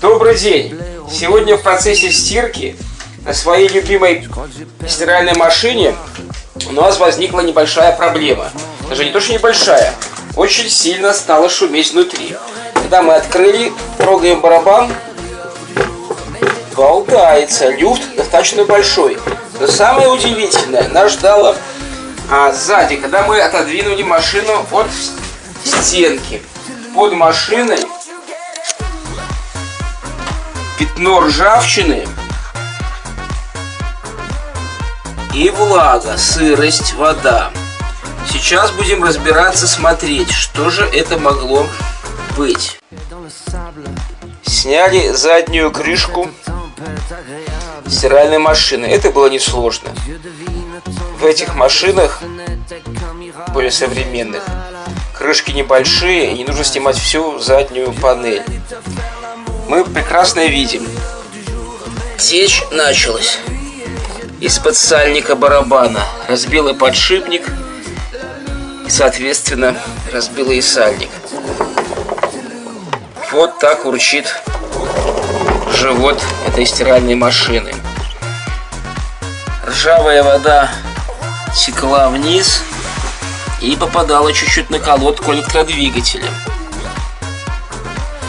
Добрый день! Сегодня в процессе стирки на своей любимой стиральной машине у нас возникла небольшая проблема. Даже не то, что небольшая, очень сильно стало шуметь внутри. Когда мы открыли, трогаем барабан, болтается, люфт достаточно большой. Но самое удивительное нас ждало сзади, когда мы отодвинули машину от стенки. Под машиной пятно ржавчины и влага, сырость, вода. Сейчас будем разбираться, смотреть, что же это могло быть. Сняли заднюю крышку стиральной машины. Это было несложно. В этих машинах, более современных, крышки небольшие, и не нужно снимать всю заднюю панель. Мы прекрасно видим, течь началась из-под сальника барабана. Разбила подшипник и, соответственно, разбила и сальник. Вот так урчит живот этой стиральной машины. Ржавая вода текла вниз и попадала чуть-чуть на колодку электродвигателя.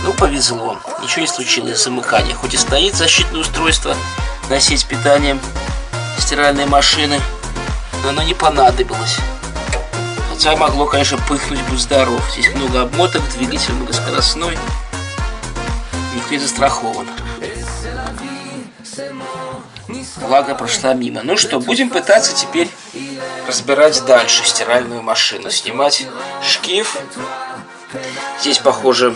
Ну, повезло. Ничего не случилось с замыканием. Хоть и стоит защитное устройство на сеть питания стиральной машины, но оно не понадобилось. Хотя могло, конечно, пыхнуть, будь здоров. Здесь много обмоток, двигатель многоскоростной. Никто не застрахован. Влага прошла мимо. Ну что, будем пытаться теперь разбирать дальше стиральную машину. Снимать шкив. Здесь, похоже,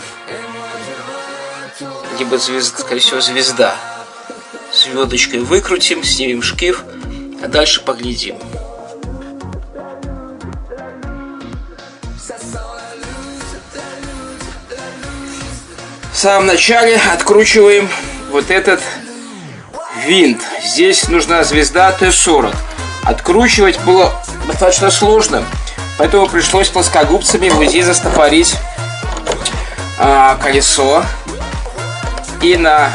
либо звезда, скорее всего, звезда. Звездочкой выкрутим, снимем шкив, а дальше поглядим. В самом начале откручиваем вот этот винт. Здесь нужна звезда Т-40. Откручивать было достаточно сложно, поэтому пришлось плоскогубцами вот здесь застопорить колесо. И на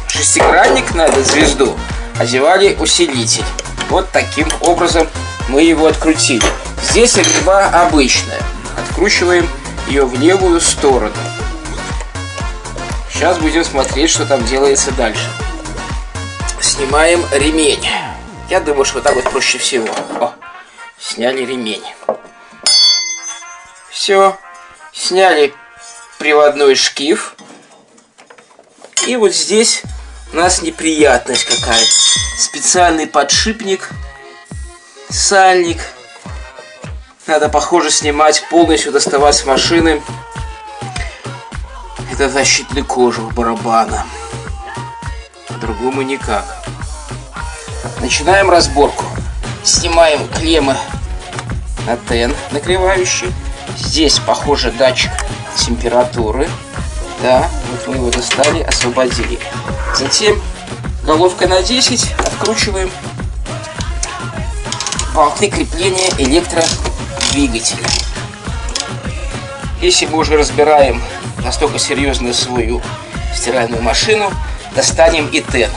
шестигранник, на эту звезду, одевали усилитель. Вот таким образом мы его открутили. Здесь резьба обычная. Откручиваем ее в левую сторону. Сейчас будем смотреть, что там делается дальше. Снимаем ремень. Я думаю, что вот так вот проще всего. О, сняли ремень. Все. Сняли приводной шкив. И вот здесь у нас неприятность какая. Специальный подшипник, сальник. Надо, похоже, снимать полностью, доставать с машины. Это защитный кожух барабана. По-другому никак. Начинаем разборку. Снимаем клеммы на тен накрывающий. Здесь, похоже, датчик температуры. Да, вот мы его достали, освободили. Затем головкой на 10 откручиваем болты крепления электродвигателя. Если мы уже разбираем настолько серьезно свою стиральную машину, достанем и тен.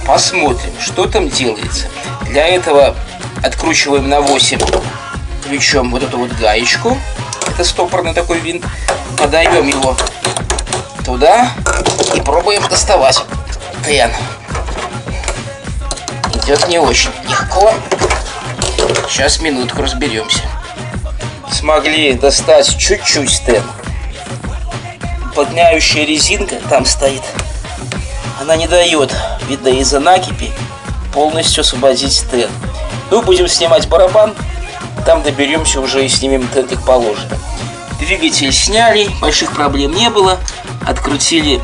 Посмотрим, что там делается. Для этого откручиваем на 8 ключом вот эту вот гаечку. Это стопорный такой винт. Подаем его туда и пробуем доставать тен. Идет не очень легко. Сейчас минутку разберемся. Смогли достать чуть-чуть тен. Уплотняющая резинка там стоит. Она не дает, видно из-за накипи, полностью освободить тен. Ну, будем снимать барабан. Там доберемся уже и снимем тен как положено. Двигатель сняли, больших проблем не было. Открутили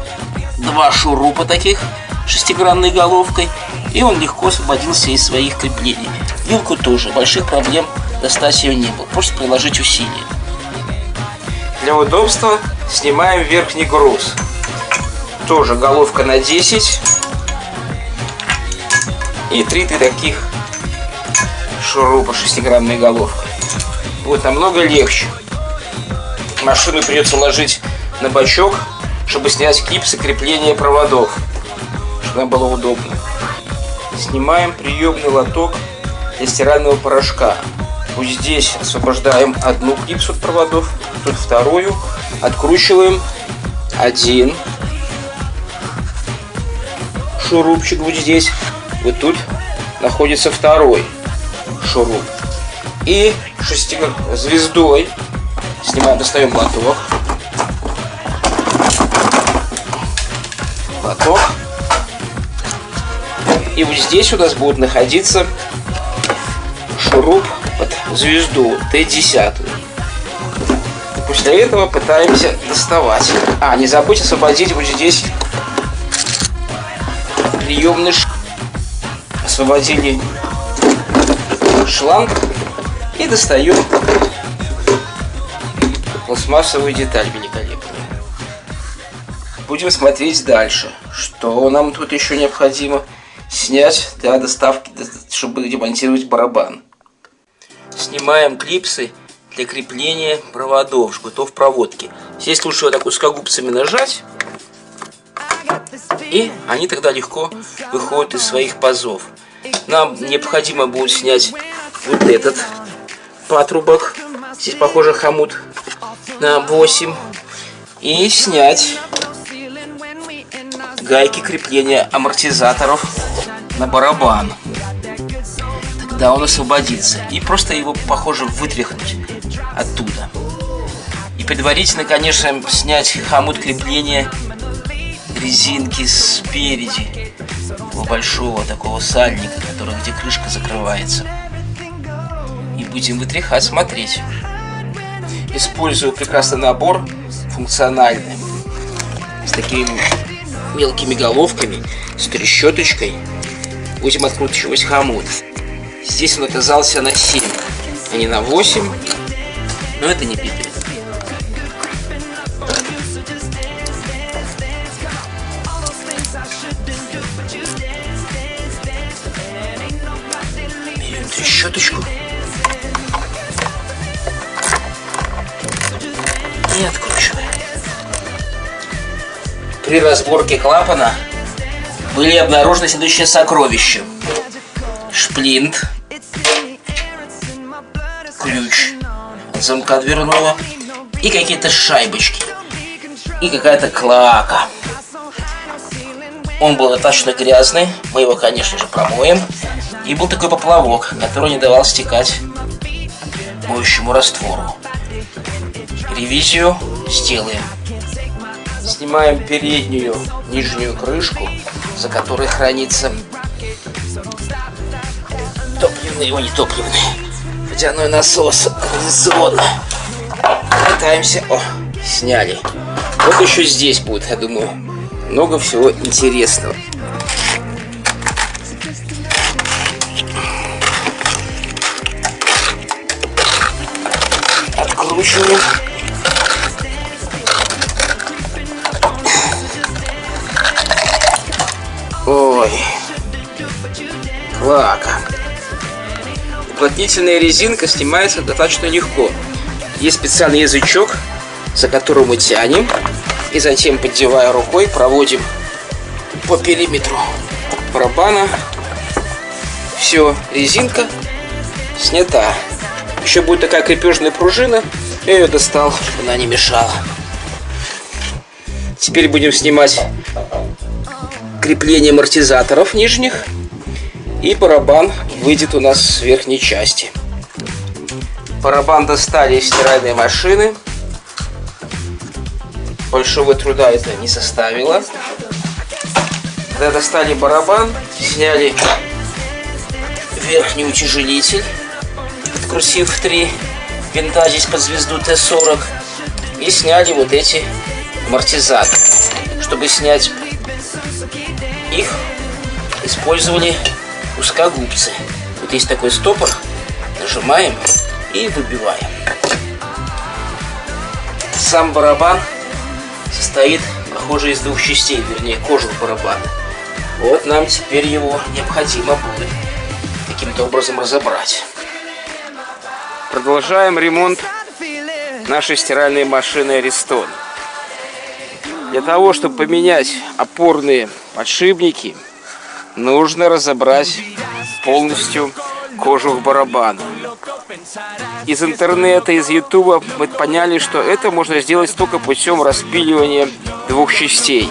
2 шурупа таких шестигранной головкой, и он легко освободился из своих креплений. Вилку тоже, больших проблем достать ее не было, просто приложить усилия. Для удобства снимаем верхний груз. Тоже головка на 10 и 3 таких шурупа шестигранной головкой. Вот намного легче. Машину придется ложить на бачок чтобы снять клипсы крепления проводов, чтобы нам было удобно. Снимаем приемный лоток для стирального порошка. Вот здесь освобождаем одну клипсу от проводов, тут вторую, откручиваем один шурупчик вот здесь, вот тут находится второй шуруп. И звездой снимаем, достаем лоток. И вот здесь у нас будет находиться шуруп под звезду Т10. После этого пытаемся доставать. Не забудь освободить вот здесь приемный шланг. Освободили шланг и достаем пластмассовую деталь великолепную. Будем смотреть дальше, что нам тут еще необходимо снять для доставки, чтобы демонтировать барабан. Снимаем клипсы для крепления проводов, жгутов проводки. Здесь лучше вот так узкогубцами нажать, и они тогда легко выходят из своих пазов. Нам необходимо будет снять вот этот патрубок, здесь похоже хомут на 8, и снять гайки крепления амортизаторов на барабан. Тогда он освободится. И просто его, похоже, вытряхнуть оттуда. И предварительно, конечно, снять хомут крепления резинки спереди этого большого такого сальника, где крышка закрывается. И будем вытряхать, смотреть. Использую прекрасный набор функциональный с такими мелкими головками, с трещоточкой. Будем откручивать хомут. Здесь он оказался на 7, а не на 8, но это не беда. Берем трещоточку и откручиваем. При разборке клапана были обнаружены следующие сокровища: шплинт, ключ от замка дверного и какие-то шайбочки и какая-то клака. Он был достаточно грязный, мы его, конечно же, промоем. И был такой поплавок, который не давал стекать моющему раствору. Ревизию сделаем. Снимаем переднюю нижнюю крышку, за которой хранится топливный, водяной насос кондиционный. Пытаемся. Сняли. Вот еще здесь будет, я думаю, много всего интересного. Откручиваем. Ой, клака. Уплотнительная резинка снимается достаточно легко. Есть специальный язычок, за которым мы тянем, и затем, поддевая рукой, проводим по периметру барабана. Все, резинка снята. Еще будет такая крепежная пружина. Я ее достал, чтобы она не мешала. Теперь будем снимать крепление амортизаторов нижних, и барабан выйдет у нас с верхней части. Барабан достали из стиральной машины. Большого труда это не составило. Когда достали барабан, сняли верхний утяжелитель, открутив 3 винта здесь под звезду Т40, и сняли вот эти амортизаторы. Чтобы снять их, использовали узкогубцы. Вот есть такой стопор, нажимаем и выбиваем. Сам барабан состоит, похоже, из 2 частей, вернее, кожух барабана. Вот нам теперь его необходимо будет каким-то образом разобрать. Продолжаем ремонт нашей стиральной машины Ariston. Для того, чтобы поменять опорные подшипники, нужно разобрать полностью кожух барабана. Из интернета, из ютуба мы поняли, что это можно сделать только путем распиливания двух частей.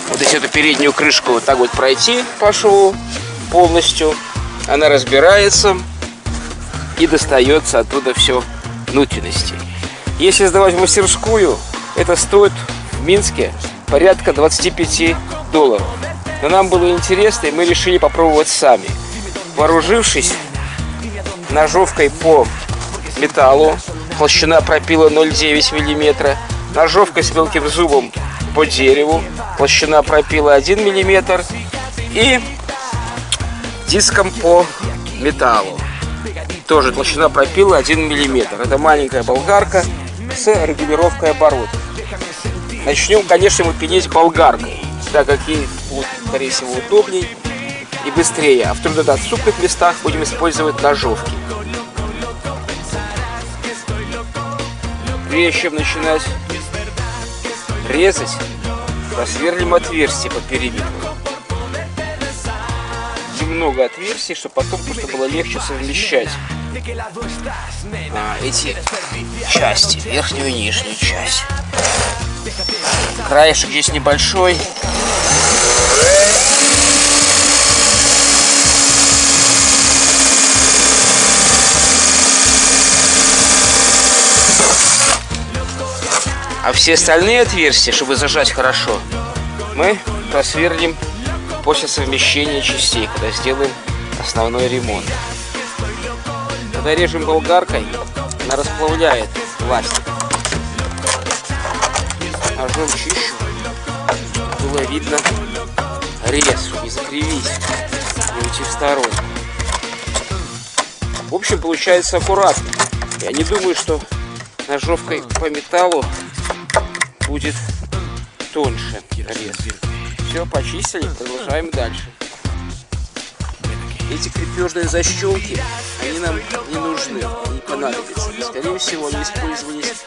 Вот если эту переднюю крышку вот так вот пройти по шву полностью, она разбирается и достается оттуда все внутренности. Если сдавать в мастерскую, это стоит в Минске порядка $25. Но нам было интересно, и мы решили попробовать сами. Вооружившись ножовкой по металлу, толщина пропила 0,9 мм, ножовкой с мелким зубом по дереву, толщина пропила 1 мм, и диском по металлу, тоже толщина пропила 1 мм. Это маленькая болгарка с регулировкой оборотов. Начнем, конечно, мы пилить болгаркой, так как ей будет, скорее всего, удобней и быстрее. А в труднодоступных местах будем использовать ножовки. Прежде чем начинать резать, просверлим отверстие по периметру. Немного отверстий, чтобы потом просто было легче совмещать эти части, верхнюю и нижнюю часть. Краешек здесь небольшой. А все остальные отверстия, чтобы зажать хорошо, мы просверлим после совмещения частей, когда сделаем основной ремонт. Когда режем болгаркой, она расплавляет пластик. Ножом чищу, было видно рез, чтобы не закривить, не уйти в сторону. В общем, получается аккуратно. Я не думаю, что ножовкой по металлу будет тоньше рез. Все, почистили, продолжаем дальше. Эти крепежные защелки, они нам не нужны, не понадобятся. Скорее всего, они использовались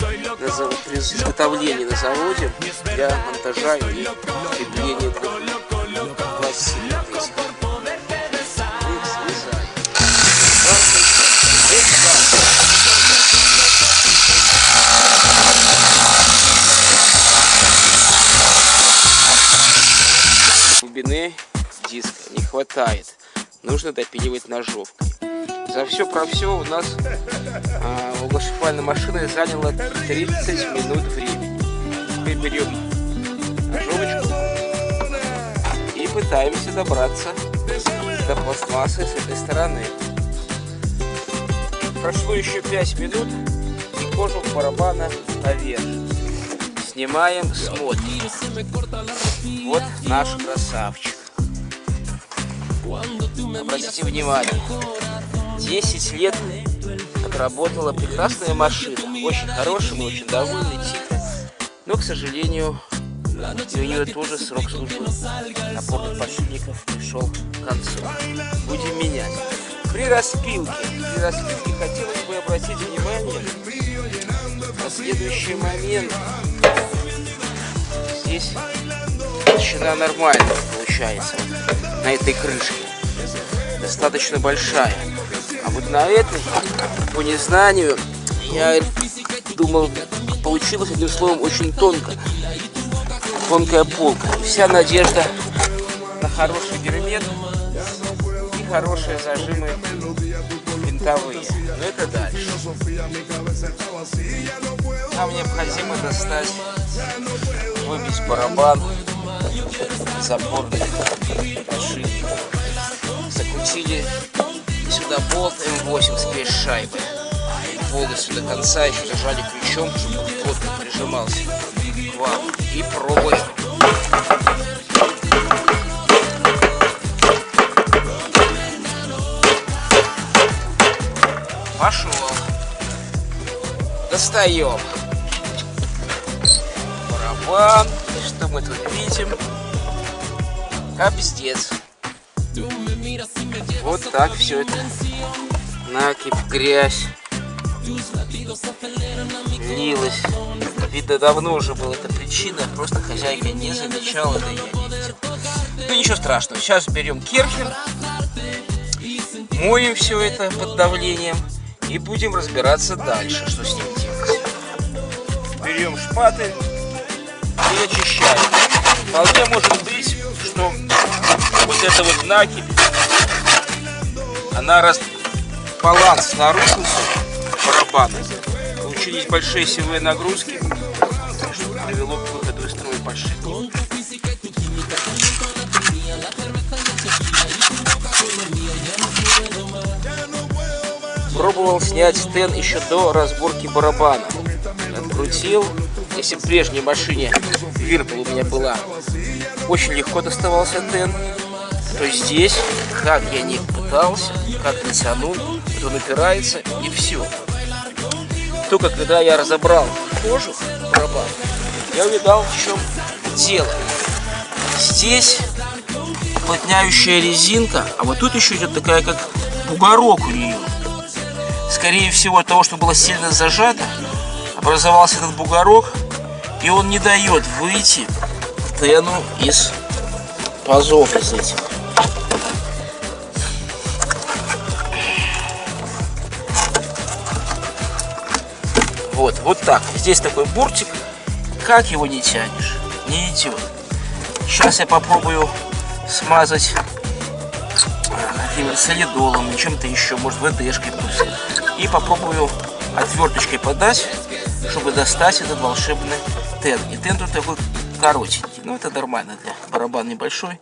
при изготовлении на заводе для монтажа и крепления пластин. Глубины диска не хватает. Нужно допиливать ножовкой. За все про все у нас углошипальной машиной заняло 30 минут времени. Теперь берем ножовочку и пытаемся добраться до пластмассы с этой стороны. Прошло еще 5 минут, и кожух барабана наверх. Снимаем, смотрим. Вот наш красавчик. Обратите внимание, 10 лет отработала прекрасная машина. Очень хорошая, мы очень довольны, тихо. Но, к сожалению, у нее тоже срок службы опорных подшипников пришел к концу. Будем менять. При распилке хотелось бы обратить внимание на следующий момент. Здесь толщина нормальная получается на этой крышке, достаточно большая. А вот на этой, по незнанию, я думал, получилось одним словом очень тонкая полка. Вся надежда на хороший гермет и хорошие зажимы винтовые. Но это дальше. Нам необходимо достать, выбить барабан из опорных подшипников. Закрутили сюда болт М8 с пресс-шайбой. Полностью до конца еще зажали ключом, чтобы он плотно прижимался к валу. И пробуем. Пошел. Достаем барабан. Что мы тут видим? Капздец. Вот так все это. Накипь, грязь. лилось. Видно, давно уже была эта причина, просто хозяйка не замечала, да и я не видел. Ну ничего страшного, сейчас берем керхер, моем все это под давлением и будем разбираться дальше, что с ним делать. Берем шпатель и очищаем. Вполне может быть, что вот эта вот накипь, она баланс нарушился барабана. Получились большие силовые нагрузки, что привело к выходу из строя подшипника. Пробовал снять тен еще до разборки барабана. Открутил. Если в прежней машине Whirlpool у меня была, очень легко доставался тен, то здесь, как я не пытался, как натянул, он упирается и все. Только когда я разобрал кожух барабана, я увидал, в чем дело. Здесь уплотняющая резинка, а вот тут еще идет такая, как бугорок у нее. Скорее всего, от того, что было сильно зажато, образовался этот бугорок, и он не дает выйти тену из пазов из этих. Вот так. Здесь такой буртик. Как его не тянешь? Не идет. Сейчас я попробую смазать солидолом, чем-то еще, может ВДшкой пусть. И попробую отверточкой подать, чтобы достать этот волшебный тен. И тен тут такой коротенький. Ну это нормально для барабана небольшой.